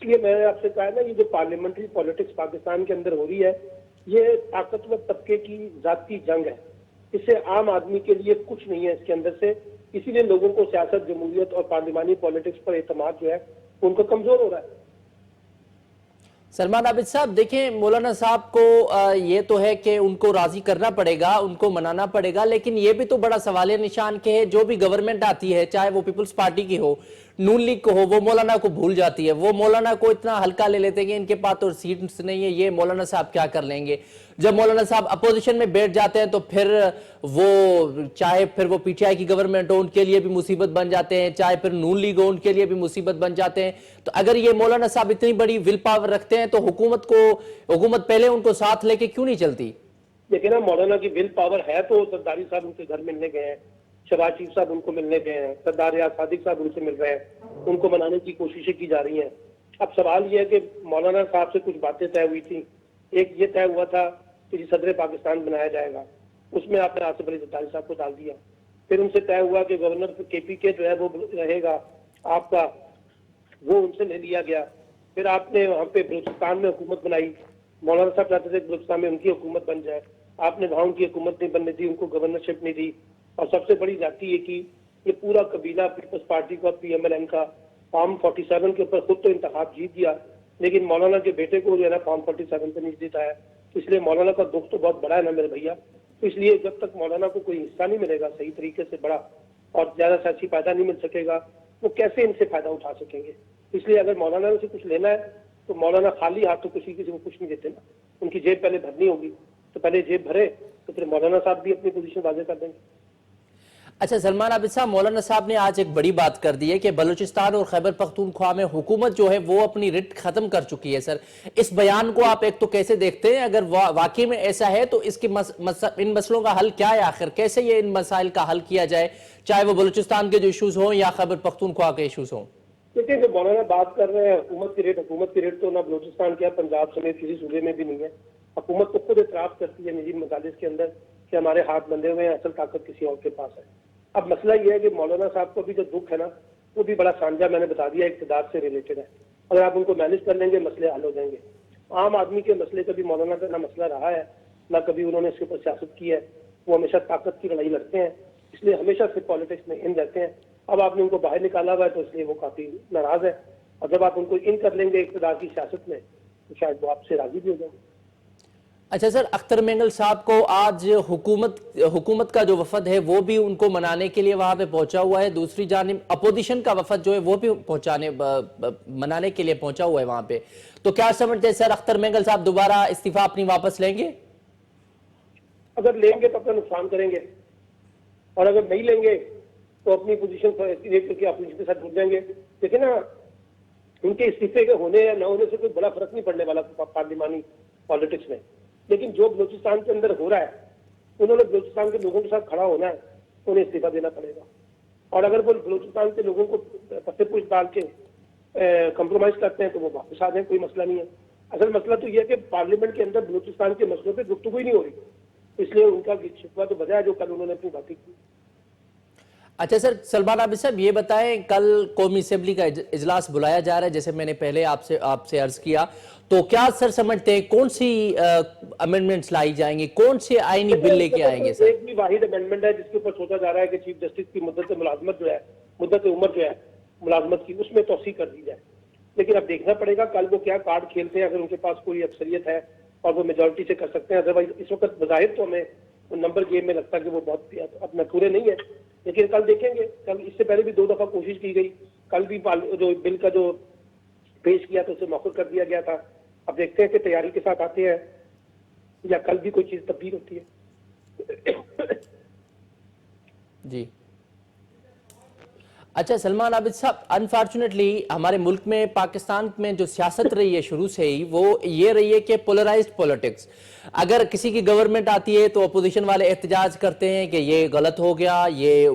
اس لیے میں نے آپ سے کہا نا یہ جو پارلیمنٹری پالیٹکس پاکستان کے اندر ہو رہی ہے یہ طاقتور طبقے کی ذاتی جنگ ہے. اس سے عام آدمی کے لیے کچھ نہیں ہے اس کے اندر سے. اسی لیے لوگوں کو سیاست، جمہوریت اور پارلیمانی پالیٹکس پر اعتماد جو ہے ان کو کمزور ہو رہا ہے. سلمان عابد صاحب دیکھیں، مولانا صاحب کو یہ تو ہے کہ ان کو راضی کرنا پڑے گا، ان کو منانا پڑے گا، لیکن یہ بھی تو بڑا سوالیہ نشان کہ ہے جو بھی گورنمنٹ آتی ہے، چاہے وہ پیپلز پارٹی کی ہو، نون لیگ کو ہو، وہ مولانا کو بھول جاتی ہے. وہ مولانا کو اتنا ہلکا لے لیتے ہیں کہ ان کے پاس تو سیٹس نہیں ہے، یہ مولانا صاحب کیا کر لیں گے. جب مولانا صاحب اپوزیشن میں بیٹھ جاتے ہیں تو پھر وہ چاہے پھر وہ پی ٹی آئی کی گورنمنٹ ہو ان کے لیے بھی مصیبت بن جاتے ہیں، چاہے پھر نون لیگ ہو ان کے لیے بھی مصیبت بن جاتے ہیں. تو اگر یہ مولانا صاحب اتنی بڑی ول پاور رکھتے ہیں تو حکومت پہلے ان کو ساتھ لے کے کیوں نہیں چلتی؟ لیکن نا مولانا کی ول پاور ہے تو سرداری صاحب ان کے گھر ملنے گئے ہیں، شہباز شریف صاحب ان کو ملنے گئے ہیں، سردار ریاض صادق صاحب ان سے مل رہے ہیں، ان کو منانے کی کوششیں کی جا رہی ہیں. اب سوال یہ ہے کہ مولانا صاحب سے کچھ باتیں طے ہوئی تھیں. ایک یہ طے ہوا تھا کہ صدر پاکستان بنایا جائے گا، اس میں آپ نے آصف علی زرداری صاحب کو ڈال دیا. پھر ان سے طے ہوا کہ گورنر کے پی کے جو ہے وہ رہے گا آپ کا، وہ ان سے لے لیا گیا. پھر آپ نے وہاں پہ بلوچستان میں حکومت بنائی. مولانا صاحب چاہتے تھے کہ بلوچستان میں ان کی حکومت بن جائے، آپ نے وہاں ان کی حکومت نہیں بننے دی، ان کو گورنرشپ نہیں دی. اور سب سے بڑی جاتی یہ کی یہ پورا قبیلہ پیپلز پارٹی کا، پی ایم ایل این کا فارم 47 کے اوپر خود تو انتخاب جیت گیا، لیکن مولانا کے بیٹے کو جو ہے نا فارم 47 پہ نہیں جیتا ہے. اس لیے مولانا کا دکھ تو بہت بڑا ہے نا میرے بھیا. تو اس لیے جب تک مولانا کو کوئی حصہ نہیں ملے گا صحیح طریقے سے بڑا اور زیادہ سیاسی فائدہ نہیں مل سکے گا، وہ کیسے ان سے فائدہ اٹھا سکیں گے. اس لیے اگر مولانا سے کچھ لینا ہے تو مولانا خالی ہاتھ تو کسی سے وہ کچھ نہیں دیتے نا. ان کی جیب پہلے بھرنی ہوگی، تو پہلے جیب بھرے تو پھر مولانا صاحب بھی اپنی پوزیشن واضح کر دیں گے. اچھا سلمان عابد صاحب، مولانا صاحب نے آج ایک بڑی بات کر دی ہے کہ بلوچستان اور خیبر پختونخوا میں حکومت جو ہے وہ اپنی رٹ ختم کر چکی ہے. سر اس بیان کو آپ ایک تو کیسے دیکھتے ہیں؟ اگر واقعی میں ایسا ہے تو اس کی ان مسئلوں کا حل کیا ہے آخر؟ کیسے یہ ان مسائل کا حل کیا جائے، چاہے وہ بلوچستان کے جو ایشوز ہوں یا خیبر پختونخوا کے ایشوز ہوں؟ دیکھیں جو مولانا بات کر رہے ہیں حکومت کی ریٹ تو نہ بلوچستان کیا پنجاب سمیت کسی صوبے میں بھی نہیں ہے. حکومت تو خود اعتراف کرتی ہے نجی مجالس کے اندر کہ ہمارے ہاتھ بندھے ہوئے ہیں، اصل طاقت کسی اور کے پاس ہے. اب مسئلہ یہ ہے کہ مولانا صاحب کو بھی جو دکھ ہے نا وہ بھی بڑا سانجا میں نے بتا دیا اقتدار سے ریلیٹڈ ہے. اگر آپ ان کو مینج کر لیں گے مسئلے حل ہو جائیں گے. عام آدمی کے مسئلے کبھی مولانا کا نہ مسئلہ رہا ہے نہ کبھی انہوں نے اس کے اوپر سیاست کی ہے. وہ ہمیشہ طاقت کی لڑائی لڑتے ہیں، اس لیے ہمیشہ سے پالیٹکس میں ان رہتے ہیں. اب آپ نے ان کو باہر نکالا ہوا ہے تو اس لیے وہ کافی ناراض ہے، اور جب آپ ان کو ان کر لیں گے اقتدار کی سیاست میں تو شاید وہ آپ سے راضی بھی ہو جائیں گے. اچھا سر، اختر مینگل صاحب کو آج حکومت کا جو وفد ہے وہ بھی ان کو منانے کے لیے وہاں پہ پہنچا ہوا ہے، دوسری جانب اپوزیشن کا وفد جو ہے وہ بھی منانے کے لیے پہنچا ہوا ہے وہاں پہ. تو کیا سمجھتے ہیں سر، اختر مینگل صاحب دوبارہ استعفیٰ اپنی واپس لیں گے؟ اگر لیں گے تو اپنا نقصان کریں گے، اور اگر نہیں لیں گے تو اپنی پوزیشن کر کے اپوزیشن کے ساتھ جڑ جائیں گے. دیکھیں نا ان کے استعفے کے ہونے یا نہ ہونے سے کوئی بڑا فرق نہیں پڑنے والا پارلیمانی پالیٹکس میں، لیکن جو بلوچستان کے اندر ہو رہا ہے انہوں نے بلوچستان کے لوگوں کے ساتھ کھڑا ہونا ہے، انہیں استعفیٰ دینا پڑے گا. اور اگر وہ بلوچستان کے لوگوں کو پتے پوچھ ڈال کے کمپرومائز کرتے ہیں تو وہ واپس آ جائیں، کوئی مسئلہ نہیں ہے. اصل مسئلہ تو یہ ہے کہ پارلیمنٹ کے اندر بلوچستان کے مسئلوں پہ گفتگو ہی نہیں ہو رہی، اس لیے ان کا شکوہ تو بجا ہے جو کل انہوں نے اپنی باتیں کی. اچھا سر، سلمان عابد صاحب یہ بتائیں، کل قومی اسمبلی کا اجلاس بلایا جا رہا ہے جیسے میں نے پہلے آپ سے عرض کیا، تو کیا سر سمجھتے ہیں کون سی امینڈمنٹس لائی جائیں گی، کون سے آئینی بل لے کے آئیں گے سر؟ ایک بھی واحد امینڈمنٹ ہے جس کے اوپر سوچا جا رہا ہے کہ چیف جسٹس کی مدت ملازمت جو ہے، مدت عمر جو ہے ملازمت کی، اس میں توسیع کر دی جائے. لیکن اب دیکھنا پڑے گا کل وہ کیا کارڈ کھیلتے ہیں. اگر ان کے پاس کوئی اکثریت ہے اور وہ میجورٹی سے کر سکتے ہیں، ادروائز اس وقت بظاہر تو ہمیں نمبر گیم میں لگتا ہے کہ وہ بہت اپنا پورے نہیں ہے، لیکن کل دیکھیں گے. کل اس سے پہلے بھی 2 دفعہ کوشش کی گئی، کل بھی جو بل کا جو پیش کیا تو اسے موخر کر دیا گیا تھا. اب دیکھتے ہیں کہ تیاری کے ساتھ آتے ہیں یا کل بھی کوئی چیز تبدیل ہوتی ہے. جی اچھا سلمان عابد صاحب، انفارچونیٹلی ہمارے ملک میں پاکستان میں جو سیاست رہی ہے شروع سے ہی وہ یہ رہی ہے کہ پولرائزڈ پولیٹکس. اگر کسی کی گورنمنٹ آتی ہے تو اپوزیشن والے احتجاج کرتے ہیں کہ یہ غلط ہو گیا، یہ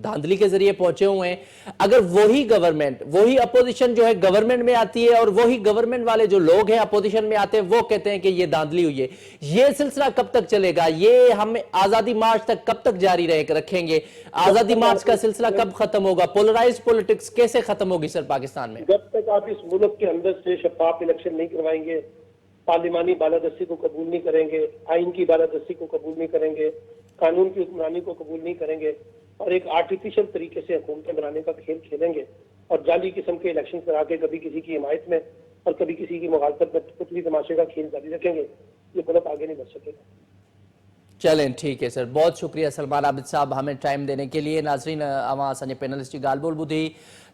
دھاندلی کے ذریعے پہنچے ہوئے ہیں. اگر وہی اپوزیشن جو ہے گورنمنٹ میں آتی ہے اور وہی گورنمنٹ والے جو لوگ ہیں اپوزیشن میں آتے ہیں وہ کہتے ہیں کہ یہ دھاندلی ہوئی ہے، یہ سلسلہ کب تک چلے گا؟ یہ ہم آزادی مارچ تک کب تک جاری رکھیں گے؟ آزادی مارچ کا سلسلہ کب ختم ہوگا؟ پولرائز پولیٹکس کیسے ختم ہوگی سر پاکستان میں؟ جب تک آپ اس ملک کے اندر سے شفاف الیکشن نہیں کروائیں گے، پارلیمانی بالادستی کو قبول نہیں کریں گے، آئین کی بالادستی کو قبول نہیں کریں گے، قانون کی حکمرانی کو قبول نہیں کریں گے، اور ایک آرٹیفیشل طریقے سے حکومتیں بنانے کا کھیل کھیلیں گے اور جعلی قسم کے الیکشن کرا کے کبھی کسی کی حمایت میں اور کبھی کسی کی مخالفت میں پتلی تماشے کا کھیل جاری رکھیں گے، یہ ملک آگے نہیں بڑھ سکے گا۔ چلیں ٹھیک ہے سر، بہت شکریہ سلمان عابد صاحب ہمیں ٹائم دینے کے لیے۔ ناظرین اواں اساں پینلسٹ جی گال بول ٻدھی،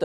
ت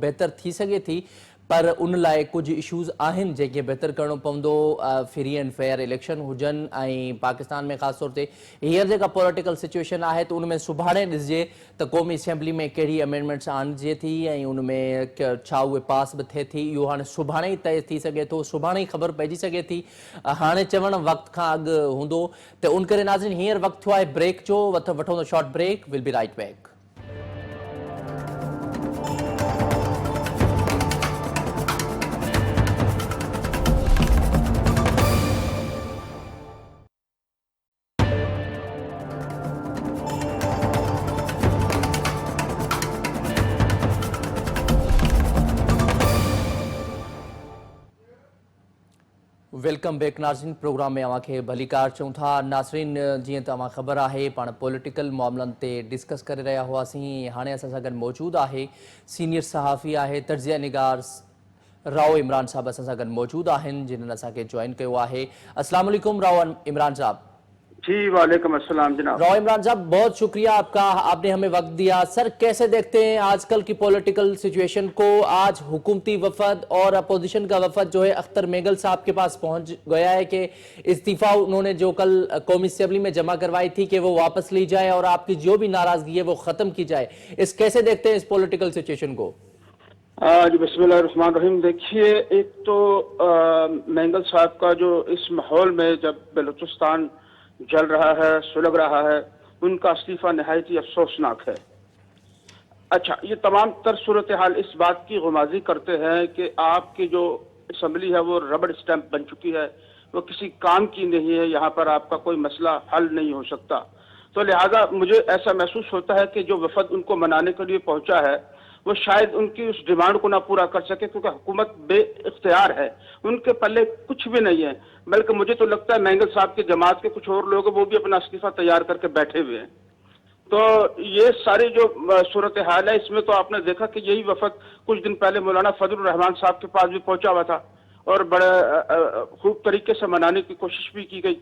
بہتر تھی سگے تھی، پر ان لائے کچھ ایشوز آہن جے بہتر کرنو پوندو، فری اینڈ فیئر الیکشن ہوجن، پاکستان میں خاص طور تے ہیر جگہ پولیٹیکل سچویشن ہے تو ان میں سبھاڑے ڈسجے تو قومی اسمبلی میں کیڑی امینڈمنٹس آنجے تھی، ان میں چھا ہوئے پاس بھی تھے تھی، یہ ہاں سبھاڑے ہی طے تھی سکے تو سبھاڑے ہی خبر پیجی سکے تھی، ہاں چون وقت کھا اگ ہوندو تو ان کرے ناظرین ہیر وقت تھو ہے بریک جو وٹھو short break, will be right back. Welcome back ناظرین، پروگرام میں کے بھلی کار چون تھا۔ ناظرین جی تو خبر ہے پان پولیٹیکل معاملن تے ڈسکس کر رہا ہوا سی، ہانے اساں سان گڈ موجود ہے سینئر صحافی ہے تجزیہ نگار راؤ عمران صاحب اساں سان گڈ موجود ہیں جنہوں نے اساں کے جوائن کیا ہے۔ السلام علیکم راؤ عمران صاحب۔ جی وعلیکم السلام جناب۔ راؤ عمران صاحب بہت شکریہ آپ کا، آپ نے ہمیں وقت دیا۔ سر کیسے دیکھتے ہیں آج کل کی پولیٹیکل سچویشن کو؟ آج حکومتی وفد اور اپوزیشن کا وفد جو ہے اختر میگل صاحب کے پاس پہنچ گیا ہے کہ استعفیٰ انہوں نے جو کل قومی اسمبلی میں جمع کروائی تھی کہ وہ واپس لی جائے اور آپ کی جو بھی ناراضگی ہے وہ ختم کی جائے، اس کیسے دیکھتے ہیں اس پولیٹیکل سچویشن کو؟ جی بسم اللہ الرحمن الرحیم۔ دیکھیے ایک تو مینگل صاحب کا جو اس ماحول میں جب بلوچستان جل رہا ہے، سلگ رہا ہے، ان کا استعفیٰ نہایت ہی افسوسناک ہے۔ اچھا، یہ تمام تر صورتحال اس بات کی غمازی کرتے ہیں کہ آپ کی جو اسمبلی ہے وہ ربڑ اسٹیمپ بن چکی ہے، وہ کسی کام کی نہیں ہے، یہاں پر آپ کا کوئی مسئلہ حل نہیں ہو سکتا۔ تو لہٰذا مجھے ایسا محسوس ہوتا ہے کہ جو وفد ان کو منانے کے لیے پہنچا ہے وہ شاید ان کی اس ڈیمانڈ کو نہ پورا کر سکے، کیونکہ حکومت بے اختیار ہے، ان کے پلے کچھ بھی نہیں ہے۔ بلکہ مجھے تو لگتا ہے مینگل صاحب کی جماعت کے کچھ اور لوگ وہ بھی اپنا استعفیٰ تیار کر کے بیٹھے ہوئے ہیں۔ تو یہ ساری جو صورتحال ہے اس میں تو آپ نے دیکھا کہ یہی وفد کچھ دن پہلے مولانا فضل الرحمان صاحب کے پاس بھی پہنچا ہوا تھا اور بڑے خوب طریقے سے منانے کی کوشش بھی کی گئی،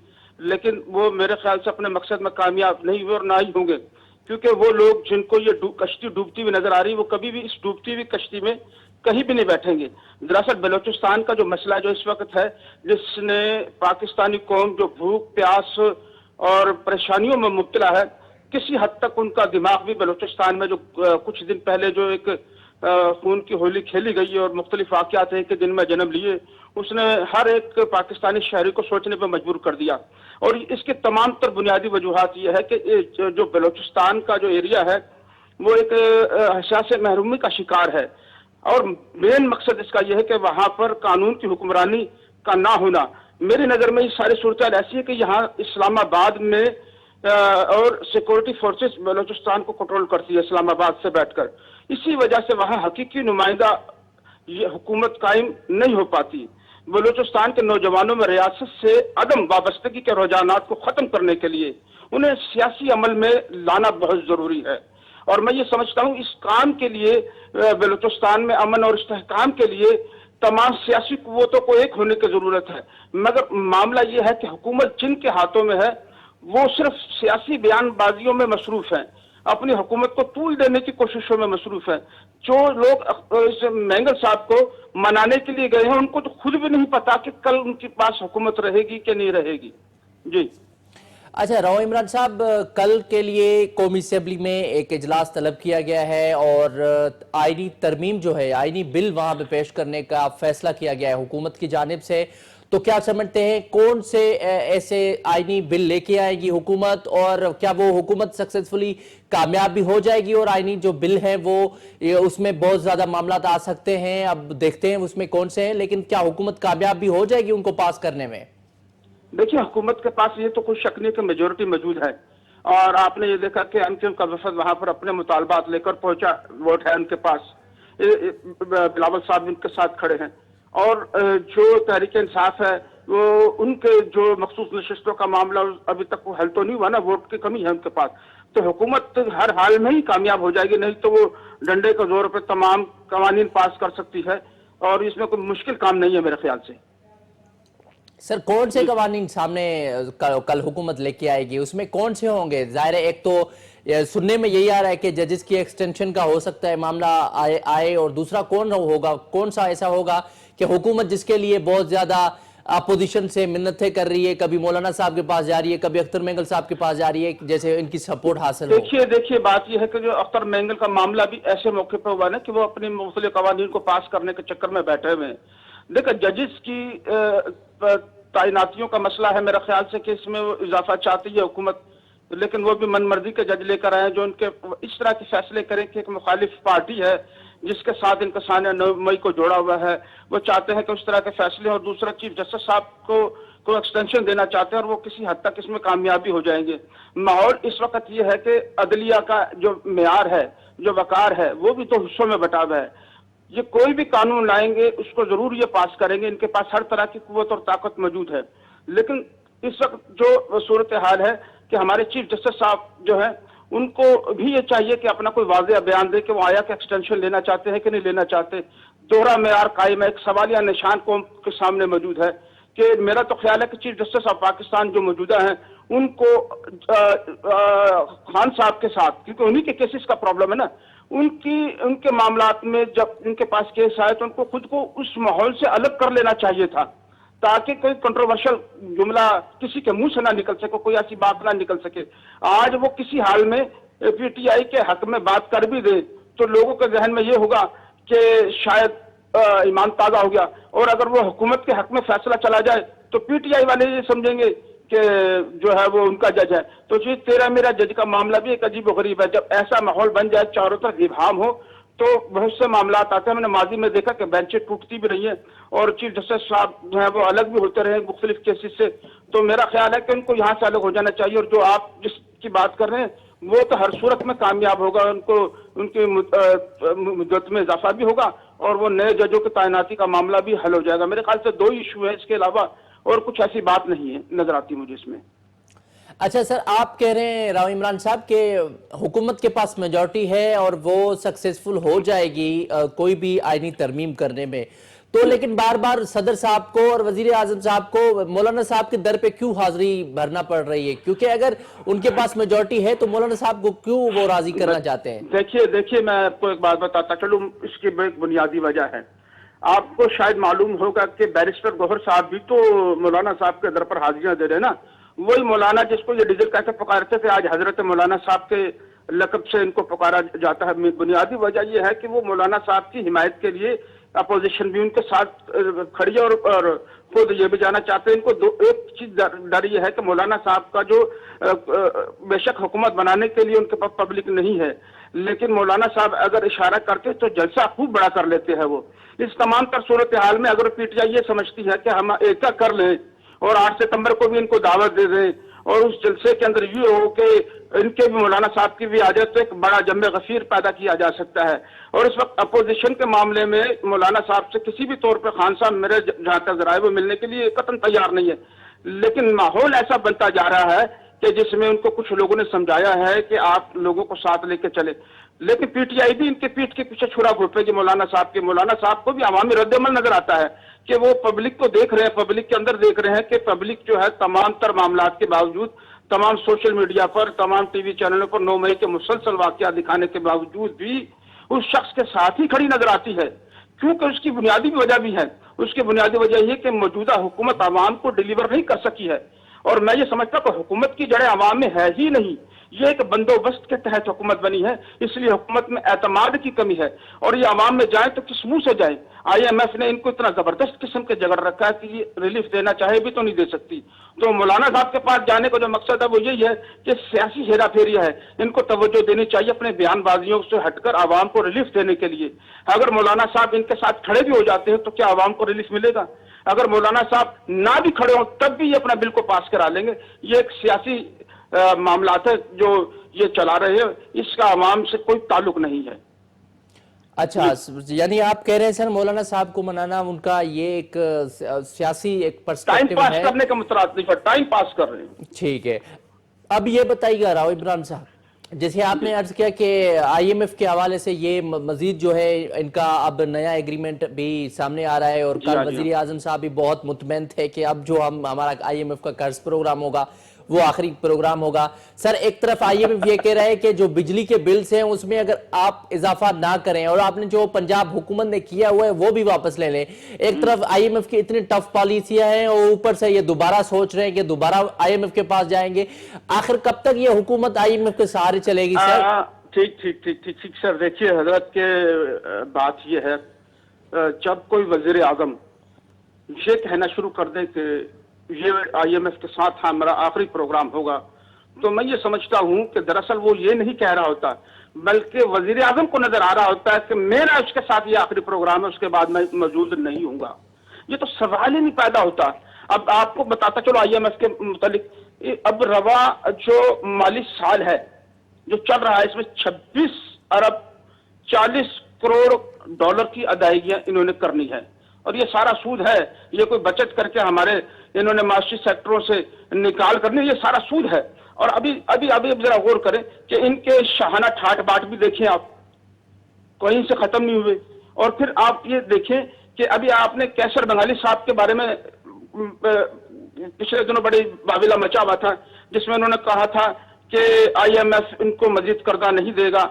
لیکن وہ میرے خیال سے اپنے مقصد میں کامیاب نہیں ہوئے اور نہ ہی ہوں گے، کیونکہ وہ لوگ جن کو یہ کشتی ڈوبتی ہوئی نظر آ رہی ہے وہ کبھی بھی اس ڈوبتی ہوئی کشتی میں کہیں بھی نہیں بیٹھیں گے۔ دراصل بلوچستان کا جو مسئلہ جو اس وقت ہے، جس نے پاکستانی قوم جو بھوک پیاس اور پریشانیوں میں مبتلا ہے، کسی حد تک ان کا دماغ بھی بلوچستان میں جو کچھ دن پہلے جو ایک خون کی ہولی کھیلی گئی اور مختلف واقعات ایک دن میں جنم لیے، اس نے ہر ایک پاکستانی شہری کو سوچنے پہ مجبور کر دیا۔ اور اس کے تمام تر بنیادی وجوہات یہ ہے کہ جو بلوچستان کا جو ایریا ہے وہ ایک حساس محرومی کا شکار ہے، اور مین مقصد اس کا یہ ہے کہ وہاں پر قانون کی حکمرانی کا نہ ہونا۔ میری نظر میں یہ ساری صورتحال ایسی ہے کہ یہاں اسلام آباد میں اور سیکورٹی فورسز بلوچستان کو کنٹرول کرتی ہے اسلام آباد سے بیٹھ کر، اسی وجہ سے وہاں حقیقی نمائندہ یہ حکومت قائم نہیں ہو پاتی۔ بلوچستان کے نوجوانوں میں ریاست سے عدم وابستگی کے رجحانات کو ختم کرنے کے لیے انہیں سیاسی عمل میں لانا بہت ضروری ہے، اور میں یہ سمجھتا ہوں اس کام کے لیے بلوچستان میں امن اور استحکام کے لیے تمام سیاسی قوتوں کو ایک ہونے کی ضرورت ہے۔ مگر معاملہ یہ ہے کہ حکومت جن کے ہاتھوں میں ہے وہ صرف سیاسی بیان بازیوں میں مصروف ہیں، اپنی حکومت کو طول دینے کی کوششوں میں مصروف ہیں۔ جو لوگ اس مینگل صاحب کو منانے کے لیے گئے ہیں ان کو تو خود بھی نہیں پتا کہ کل ان کے پاس حکومت رہے گی کہ نہیں رہے گی۔ جی اچھا راؤ عمران صاحب، کل کے لیے قومی اسمبلی میں ایک اجلاس طلب کیا گیا ہے اور آئینی ترمیم جو ہے، آئینی بل وہاں پہ پیش کرنے کا فیصلہ کیا گیا ہے حکومت کی جانب سے، تو کیا سمجھتے ہیں کون سے ایسے آئینی بل لے کے آئے گی حکومت، اور کیا وہ حکومت سکسیسفلی کامیاب بھی ہو جائے گی، اور آئینی جو بل ہیں وہ اس میں بہت زیادہ معاملات آ سکتے ہیں، اب دیکھتے ہیں اس میں کون سے ہیں، لیکن کیا حکومت کامیاب بھی ہو جائے گی ان کو پاس کرنے میں؟ دیکھیے حکومت کے پاس یہ تو کوئی شک نہیں کہ میجورٹی موجود ہے، اور آپ نے یہ دیکھا کہ انکم کا وفد وہاں پر اپنے مطالبات لے کر پہنچا، ووٹ ہے ان کے پاس، بلاول صاحب ان کے ساتھ کھڑے ہیں، اور جو تحریک انصاف ہے وہ ان کے جو مخصوص نشستوں کا معاملہ ابھی تک وہ حل تو نہیں ہوا نا، ووٹ کی کمی ہے ان کے پاس، تو حکومت ہر حال میں ہی کامیاب ہو جائے گی، نہیں تو وہ ڈنڈے کے زور پہ تمام قوانین پاس کر سکتی ہے، اور اس میں کوئی مشکل کام نہیں ہے میرے خیال سے۔ سر کون سے قوانین سامنے کل حکومت لے کے آئے گی، اس میں کون سے ہوں گے؟ ظاہر ہے ایک تو سننے میں یہی آ رہا ہے کہ ججز کی ایکسٹینشن کا ہو سکتا ہے معاملہ آئے، اور دوسرا کون سا ایسا ہوگا کہ حکومت جس کے لیے بہت زیادہ اپوزیشن سے منتیں کر رہی ہے، کبھی مولانا صاحب کے پاس جا رہی ہے، کبھی اختر مینگل صاحب کے پاس جا رہی ہے، جیسے ان کی سپورٹ حاصل ہو۔ دیکھیے بات یہ ہے کہ جو اختر مینگل کا معاملہ بھی ایسے موقع پہ ہوا نا کہ وہ اپنے مختلف قوانین کو پاس کرنے کے چکر میں بیٹھے ہوئے ہیں۔ دیکھیں ججز کی تعیناتیوں کا مسئلہ ہے میرے خیال سے کہ اس میں وہ اضافہ چاہتی ہے حکومت، لیکن وہ بھی من مرضی کے جج لے کر آئے ہیں جو ان کے اس طرح کے فیصلے کریں کہ ایک مخالف پارٹی ہے جس کے ساتھ ان کا سانیہ 9 مئی کو جوڑا ہوا ہے، وہ چاہتے ہیں کہ اس طرح کے فیصلے، اور دوسرا چیف جسٹس صاحب کو ایکسٹینشن دینا چاہتے ہیں، اور وہ کسی حد تک اس میں کامیابی ہو جائیں گے۔ ماحول اس وقت یہ ہے کہ عدلیہ کا جو معیار ہے، جو وقار ہے، وہ بھی تو حصوں میں بٹا ہوا ہے۔ یہ کوئی بھی قانون لائیں گے اس کو ضرور یہ پاس کریں گے، ان کے پاس ہر طرح کی قوت اور طاقت موجود ہے، لیکن اس وقت جو صورتحال ہے کہ ہمارے چیف جسٹس صاحب جو ہیں ان کو بھی یہ چاہیے کہ اپنا کوئی واضح بیان دے کہ وہ آیا کہ ایکسٹینشن لینا چاہتے ہیں کہ نہیں لینا چاہتے۔ دوہرا معیار قائم ہے، ایک سوالیہ نشان قوم کے سامنے موجود ہے کہ میرا تو خیال ہے کہ چیف جسٹس آف پاکستان جو موجودہ ہیں ان کو خان صاحب کے ساتھ، کیونکہ انہی کے کیسز کا پرابلم ہے نا، ان کے معاملات میں جب ان کے پاس کیس آئے تو ان کو خود کو اس ماحول سے الگ کر لینا چاہیے تھا، تاکہ کوئی کنٹروورشل جملہ کسی کے منہ سے نہ نکل سکے، کوئی ایسی بات نہ نکل سکے۔ آج وہ کسی حال میں پی ٹی آئی کے حق میں بات کر بھی دے تو لوگوں کے ذہن میں یہ ہوگا کہ شاید ایمان تازہ ہو گیا، اور اگر وہ حکومت کے حق میں فیصلہ چلا جائے تو پی ٹی آئی والے یہ سمجھیں گے کہ جو ہے وہ ان کا جج ہے۔ تو یہ تیرا میرا جج کا معاملہ بھی ایک عجیب و غریب ہے، جب ایسا ماحول بن جائے چاروں طرف ابہام ہو تو بہت سے معاملات آتے ہیں۔ میں نے ماضی میں دیکھا کہ بینچیں ٹوٹتی بھی رہی ہیں اور چیف جسٹس صاحب جو ہیں وہ الگ بھی ہوتے رہے مختلف کیسز سے، تو میرا خیال ہے کہ ان کو یہاں سے الگ ہو جانا چاہیے، اور جو آپ جس کی بات کر رہے ہیں وہ تو ہر صورت میں کامیاب ہوگا، ان کی مدت میں اضافہ بھی ہوگا اور وہ نئے ججوں کی تعیناتی کا معاملہ بھی حل ہو جائے گا۔ میرے خیال سے 2 ایشو ہیں، اس کے علاوہ اور کچھ ایسی بات نہیں ہے نظر آتی مجھے اس میں۔ اچھا سر، آپ کہہ رہے ہیں راؤ عمران صاحب کہ حکومت کے پاس میجورٹی ہے اور وہ سکسیسفل ہو جائے گی کوئی بھی آئینی ترمیم کرنے میں، تو لیکن بار بار صدر صاحب کو اور وزیر اعظم صاحب کو مولانا صاحب کے در پہ کیوں حاضری بھرنا پڑ رہی ہے؟ کیونکہ اگر ان کے پاس میجورٹی ہے تو مولانا صاحب کو کیوں وہ راضی کرنا چاہتے ہیں؟ دیکھیے میں آپ کو ایک بات بتاتا چلوں، اس کی ایک بنیادی وجہ ہے۔ آپ کو شاید معلوم ہوگا کہ بیرسٹر گوہر صاحب بھی تو مولانا صاحب کے در پر حاضریاں دے رہے ہیں نا، وہی مولانا جس کو یہ ڈیزل کہتے پکارتے تھے، آج حضرت مولانا صاحب کے لقب سے ان کو پکارا جاتا ہے۔ بنیادی وجہ یہ ہے کہ وہ مولانا صاحب کی حمایت کے لیے اپوزیشن بھی ان کے ساتھ کھڑی ہے، اور خود یہ بھی جانا چاہتے ہیں۔ ان کو ایک چیز ڈر یہ ہے کہ مولانا صاحب کا جو بے شک حکومت بنانے کے لیے ان کے پاس پبلک نہیں ہے، لیکن مولانا صاحب اگر اشارہ کرتے تو جلسہ خوب بڑا کر لیتے ہیں وہ۔ اس تمام تر صورتحال میں اگر پی ٹی آئی یہ سمجھتی ہے کہ ہم ایک کر لیں اور 8 ستمبر کو بھی ان کو دعوت دے دیں اور اس جلسے کے اندر یہ ہو کہ ان کے بھی مولانا صاحب کی بھی آ جائے، تو ایک بڑا جم غفیر پیدا کیا جا سکتا ہے۔ اور اس وقت اپوزیشن کے معاملے میں مولانا صاحب سے کسی بھی طور پہ خان صاحب میرے جہاں تک ذرائع وہ ملنے کے لیے قطعاً تیار نہیں ہے، لیکن ماحول ایسا بنتا جا رہا ہے کہ جس میں ان کو کچھ لوگوں نے سمجھایا ہے کہ آپ لوگوں کو ساتھ لے کے چلے، لیکن پی ٹی آئی بھی ان کے پیٹ کے پیچھے چھڑا گھپے گی مولانا صاحب کے۔ مولانا صاحب کو بھی عوامی رد عمل نظر آتا ہے کہ وہ پبلک کو دیکھ رہے ہیں، پبلک کے اندر دیکھ رہے ہیں کہ پبلک جو ہے تمام تر معاملات کے باوجود، تمام سوشل میڈیا پر، تمام ٹی وی چینلوں پر 9 مئی کے مسلسل واقعات دکھانے کے باوجود بھی اس شخص کے ساتھ ہی کھڑی نظر آتی ہے، کیونکہ اس کی بنیادی وجہ بھی ہے۔ اس کی بنیادی وجہ یہ کہ موجودہ حکومت عوام کو ڈیلیور نہیں کر سکی ہے، اور میں یہ سمجھتا ہوں کہ حکومت کی جڑیں عوام میں ہے ہی نہیں، یہ ایک بندوبست کے تحت حکومت بنی ہے، اس لیے حکومت میں اعتماد کی کمی ہے، اور یہ عوام میں جائیں تو کس منہ سے جائیں؟ آئی ایم ایف نے ان کو اتنا زبردست قسم کے جگڑ رکھا ہے کہ یہ ریلیف دینا چاہے بھی تو نہیں دے سکتی۔ تو مولانا صاحب کے پاس جانے کا جو مقصد ہے وہ یہی ہے کہ سیاسی ہیرا پھیری ہے، ان کو توجہ دینی چاہیے اپنے بیان بازیوں سے ہٹ کر عوام کو ریلیف دینے کے لیے۔ اگر مولانا صاحب ان کے ساتھ کھڑے بھی ہو جاتے ہیں تو کیا عوام کو ریلیف ملے گا؟ اگر مولانا صاحب نہ بھی کھڑے ہوں تب بھی یہ اپنا بل کو پاس کرا لیں گے۔ یہ ایک سیاسی معاملات ہے جو یہ چلا رہے ہیں، اس کا عوام سے کوئی تعلق نہیں ہے۔ اچھا، یعنی آپ کہہ رہے ہیں سر مولانا صاحب کو منانا ان کا یہ ایک سیاسی ایک ٹائم پرسپیکٹو پاس ہے۔ کرنے کا مترادف ہے، ٹائم پاس کر رہے ہیں۔ ٹھیک ہے، اب یہ بتائیے گا راؤ عمران صاحب، جیسے آپ نے عرض کیا کہ آئی ایم ایف کے حوالے سے یہ مزید جو ہے ان کا اب نیا ایگریمنٹ بھی سامنے آ رہا ہے، اور کل وزیر اعظم صاحب بھی بہت مطمئن تھے کہ اب جو ہمارا آئی ایم ایف کا قرض پروگرام ہوگا وہ آخری پروگرام ہوگا۔ سر ایک طرف آئی ایم ایف یہ کہہ رہا ہے کہ جو بجلی کے بلز ہیں اس میں اگر آپ اضافہ نہ کریں اور آپ نے جو پنجاب حکومت نے کیا ہوا ہے وہ بھی واپس لے لیں، ایک طرف آئی ایم ایف کی اتنی ٹف پالیسیاں ہیں اور اوپر سے یہ دوبارہ سوچ رہے ہیں کہ دوبارہ آئی ایم ایف کے پاس جائیں گے، آخر کب تک یہ حکومت آئی ایم ایف کے سہارے چلے گی سر؟ ٹھیک سر، دیکھیے حضرت کے بات یہ ہے، جب کوئی وزیر اعظم یہ کہنا شروع کر دے کہ یہ آئی ایم ایف کے ساتھ ہمارا آخری پروگرام ہوگا، تو میں یہ سمجھتا ہوں کہ دراصل وہ یہ نہیں کہہ رہا ہوتا، بلکہ وزیر اعظم کو نظر آ رہا ہوتا ہے کہ میرا اس کے ساتھ یہ آخری پروگرام ہے، اس کے بعد میں موجود نہیں ہوں گا۔ یہ تو سوال ہی نہیں پیدا ہوتا۔ اب آپ کو بتاتا چلو آئی ایم ایف کے متعلق، اب رواں جو مالی سال ہے جو چل رہا ہے، اس میں 26 ارب 40 کروڑ ڈالر کی ادائیگیاں انہوں نے کرنی ہے، اور یہ سارا سود ہے، یہ کوئی بچت کر کے ہمارے انہوں نے معاشی سیکٹروں سے نکال کرنی، یہ سارا سود ہے۔ اور ابھی ذرا غور کریں کہ ان کے شاہانہ ٹھاٹ باٹ بھی دیکھیں آپ، کہیں سے ختم نہیں ہوئے۔ اور پھر آپ یہ دیکھیں کہ ابھی آپ نے کیسر بنگالی صاحب کے بارے میں پچھلے دنوں بڑی واویلا مچا ہوا تھا، جس میں انہوں نے کہا تھا کہ آئی ایم ایف ان کو مزید قرضہ نہیں دے گا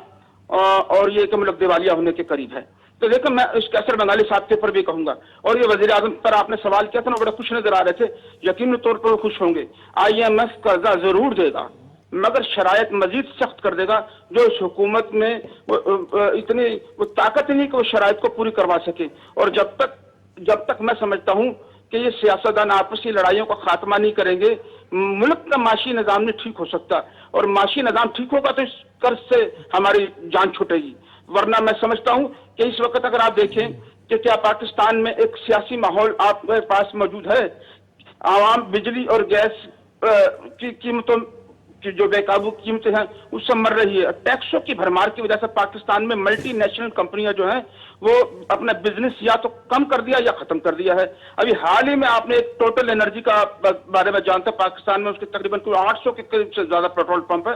اور یہ کہ ملک دیوالیہ ہونے کے قریب ہے۔ تو دیکھیں میں اس کیسر بنگالی صاحب کے اوپر بھی کہوں گا، اور یہ وزیر اعظم پر آپ نے سوال کیا تھا نا، بڑے خوش نظر آ رہے تھے، یقینی طور پر وہ خوش ہوں گے۔ آئی ایم ایف قرضہ ضرور دے گا، مگر شرائط مزید سخت کر دے گا، جو اس حکومت میں اتنی وہ طاقت نہیں کہ وہ شرائط کو پوری کروا سکے۔ اور جب تک میں سمجھتا ہوں کہ یہ سیاستدان آپسی لڑائیوں کا خاتمہ نہیں کریں گے، ملک کا معاشی نظام نہیں ٹھیک ہو سکتا، اور معاشی نظام ٹھیک ہوگا تو اس قرض سے ہماری جان چھوٹے گی۔ ورنہ میں سمجھتا ہوں کہ اس وقت اگر آپ دیکھیں کہ کیا پاکستان میں ایک سیاسی ماحول آپ کے پاس موجود ہے، عوام بجلی اور گیس کی قیمتوں کی جو بے قابو قیمتیں ہیں اس سے مر رہی ہے۔ ٹیکسوں کی بھرمار کی وجہ سے پاکستان میں ملٹی نیشنل کمپنیاں جو ہیں وہ اپنا بزنس یا تو کم کر دیا یا ختم کر دیا ہے۔ ابھی حال ہی میں آپ نے ایک ٹوٹل انرجی کا بارے میں جانتے ہیں، پاکستان میں اس کے تقریباً 800 کے قریب سے زیادہ پیٹرول پمپ ہے،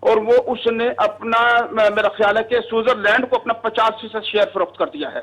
اور وہ اس نے اپنا میرا خیال ہے کہ سوئٹزرلینڈ کو اپنا 50% شیئر فروخت کر دیا ہے۔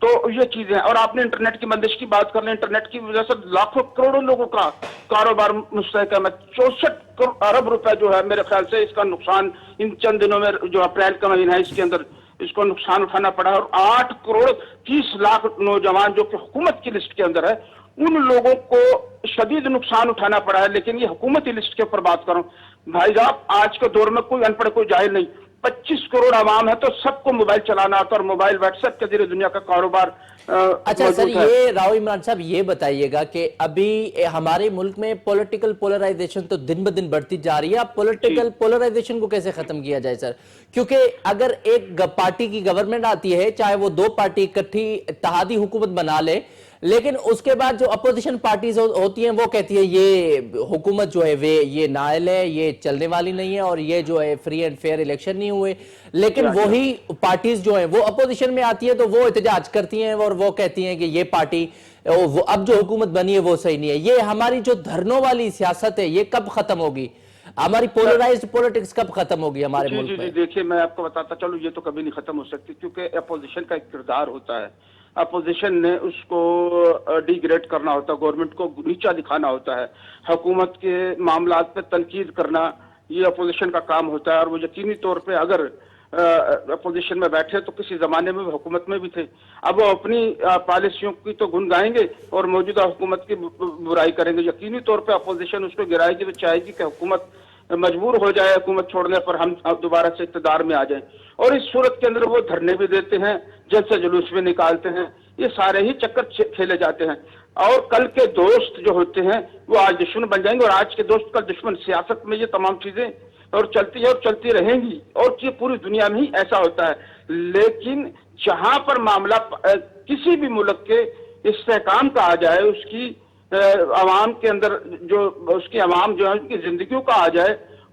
تو یہ چیزیں ہیں، اور آپ نے انٹرنیٹ کی بندش کی بات کر لیں، انٹرنیٹ کی وجہ سے لاکھوں کروڑوں لوگوں کا کاروبار مستحکم ہے۔ 64 ارب روپے جو ہے میرے خیال سے اس کا نقصان ان چند دنوں میں جو اپریل کا مہینہ ہے اس کے اندر اس کو نقصان اٹھانا پڑا ہے، اور 8 کروڑ 30 لاکھ نوجوان جو کہ حکومت کی لسٹ کے اندر ہے ان لوگوں کو شدید نقصان اٹھانا پڑا ہے۔ لیکن یہ حکومتی لسٹ کے اوپر بات کروں بھائی صاحب، آج کے دور میں کوئی ان پڑھ کوئی جاہل نہیں، 25 کروڑ عوام ہے تو سب کو موبائل چلانا آتا، اور موبائل واٹس ایپ کے ذریعے دنیا کا کاروبار اچھا سر، یہ راؤ عمران صاحب یہ بتائیے گا کہ ابھی ہمارے ملک میں پولیٹیکل پولرائزیشن تو دن بدن بڑھتی جا رہی ہے، اب پولیٹیکل پولرائزیشن کو کیسے ختم کیا جائے سر؟ کیونکہ اگر ایک پارٹی کی گورنمنٹ آتی ہے، چاہے وہ 2 پارٹی اکٹھی اتحادی حکومت بنا لے، لیکن اس کے بعد جو اپوزیشن پارٹیز ہوتی ہیں وہ کہتی ہے یہ حکومت جو ہے یہ نااہل ہے، یہ چلنے والی نہیں ہے، اور یہ جو ہے فری اینڈ فیئر الیکشن نہیں ہوئے۔ لیکن وہی پارٹیز جو ہیں وہ اپوزیشن میں آتی ہے تو وہ احتجاج کرتی ہیں اور وہ کہتی ہیں کہ یہ پارٹی اب جو حکومت بنی ہے وہ صحیح نہیں ہے۔ یہ ہماری جو دھرنوں والی سیاست ہے یہ کب ختم ہوگی؟ ہماری پولرائزڈ پولیٹکس کب ختم ہوگی ہمارے ملک میں؟ دیکھیے میں آپ کو بتاتا چلو، یہ تو کبھی نہیں ختم ہو سکتی، کیونکہ اپوزیشن کا ایک کردار ہوتا ہے، اپوزیشن نے اس کو ڈی گریڈ کرنا ہوتا ہے، گورنمنٹ کو نیچا دکھانا ہوتا ہے، حکومت کے معاملات پہ تنقید کرنا یہ اپوزیشن کا کام ہوتا ہے۔ اور وہ یقینی طور پہ اگر اپوزیشن میں بیٹھے تو کسی زمانے میں حکومت میں بھی تھے، اب وہ اپنی پالیسیوں کی تو گن گائیں گے اور موجودہ حکومت کی برائی کریں گے۔ یقینی طور پہ اپوزیشن اس کو گرائے گی، وہ چاہے گی کہ حکومت مجبور ہو جائے، حکومت چھوڑنے پر ہم دوبارہ سے اقتدار میں آ جائیں، اور اس صورت کے اندر وہ دھرنے بھی دیتے ہیں، جلسے جلوس بھی نکالتے ہیں، یہ سارے ہی چکر کھیلے جاتے ہیں، اور کل کے دوست جو ہوتے ہیں وہ آج دشمن بن جائیں گے، اور آج کے دوست کل دشمن۔ سیاست میں یہ تمام چیزیں اور چلتی ہے اور چلتی رہیں گی، اور یہ پوری دنیا میں ہی ایسا ہوتا ہے۔ لیکن جہاں پر معاملہ کسی بھی ملک کے استحکام کا آ جائے، اس کی عوام کے اندر جو اس کی عوام جو ہے ان کی زندگیوں کا آ جائے،